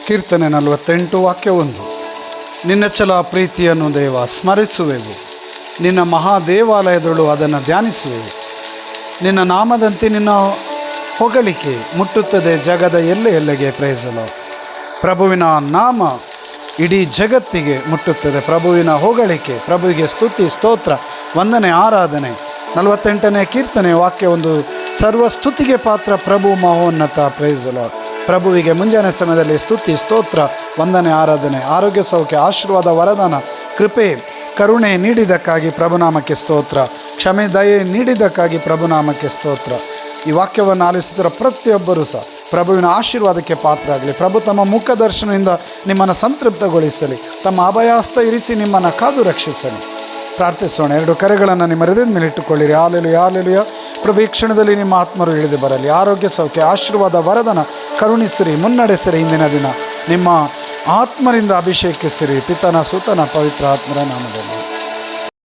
ಕೀರ್ತನೆ 48 ವಾಕ್ಯ 1. ನಿನ್ನ ಛಲ ಪ್ರೀತಿಯನ್ನು ದೇವ ಸ್ಮರಿಸುವೆವು, ನಿನ್ನ ಮಹಾದೇವಾಲಯದಳು ಅದನ್ನು ಧ್ಯಾನಿಸುವೆವು. ನಿನ್ನ ನಾಮದಂತೆ ನಿನ್ನ ಹೊಗಳಿಕೆ ಮುಟ್ಟುತ್ತದೆ ಜಗದ ಎಲ್ಲೆಗೆ. ಪ್ರೈಸಲು ಪ್ರಭುವಿನ ನಾಮ ಇಡೀ ಜಗತ್ತಿಗೆ ಮುಟ್ಟುತ್ತದೆ. ಪ್ರಭುವಿನ ಹೊಗಳಿಕೆ, ಪ್ರಭುವಿಗೆ ಸ್ತುತಿ, ಸ್ತೋತ್ರ, ವಂದನೆ, ಆರಾಧನೆ. 48ನೇ ಕೀರ್ತನೆ ವಾಕ್ಯ 1. ಸರ್ವ ಸ್ತುತಿಗೆ ಪಾತ್ರ ಪ್ರಭು ಮಹೋನ್ನತ. ಪ್ರೈಸಲು ಪ್ರಭುವಿಗೆ ಮುಂಜಾನೆ ಸಮಯದಲ್ಲಿ ಸ್ತುತಿ, ಸ್ತೋತ್ರ, ವಂದನೆ, ಆರಾಧನೆ. ಆರೋಗ್ಯ, ಸೌಖ್ಯ, ಆಶೀರ್ವಾದ, ವರದಾನ, ಕೃಪೆ, ಕರುಣೆ ನೀಡಿದ್ದಕ್ಕಾಗಿ ಪ್ರಭುನಾಮಕ್ಕೆ ಸ್ತೋತ್ರ. ಕ್ಷಮೆ, ದಯೆ ನೀಡಿದ್ದಕ್ಕಾಗಿ ಪ್ರಭುನಾಮಕ್ಕೆ ಸ್ತೋತ್ರ. ಈ ವಾಕ್ಯವನ್ನು ಆಲಿಸುತ್ತಿರುವ ಪ್ರತಿಯೊಬ್ಬರೂ ಸಹ ಪ್ರಭುವಿನ ಆಶೀರ್ವಾದಕ್ಕೆ ಪಾತ್ರರಾಗಲಿ. ಪ್ರಭು ತಮ್ಮ ಮುಖ ದರ್ಶನದಿಂದ ನಿಮ್ಮನ್ನು ಸಂತೃಪ್ತಗೊಳಿಸಲಿ. ತಮ್ಮ ಅಭಯಾಸ್ತ ಇರಿಸಿ ನಿಮ್ಮನ್ನು ಕಾದು ರಕ್ಷಿಸಲಿ. ಪ್ರಾರ್ಥಿಸೋಣ. 2 ಕರೆಗಳನ್ನು ನಿಮ್ಮ ಹೃದಯದ ಮೇಲೆ ಇಟ್ಟುಕೊಳ್ಳಿರಿ. Hallelujah, hallelujah. ಪ್ರಭು ಈ ಕ್ಷಣದಲ್ಲಿ ನಿಮ್ಮ ಆತ್ಮರು ಇಳಿದು ಬರಲಿ. ಆರೋಗ್ಯ, ಸೌಖ್ಯ, ಆಶೀರ್ವಾದ, ವರದಾನ ಕರುಣಿಸಿರಿ, ಮುನ್ನಡೆಸಿರಿ. ಇಂದಿನ ದಿನ ನಿಮ್ಮ ಆತ್ಮರಿಂದ ಅಭಿಷೇಕಿಸಿರಿ. ಪಿತನ, ಸುತನ, ಪವಿತ್ರ ಆತ್ಮರ ನಾಮದಲ್ಲಿ.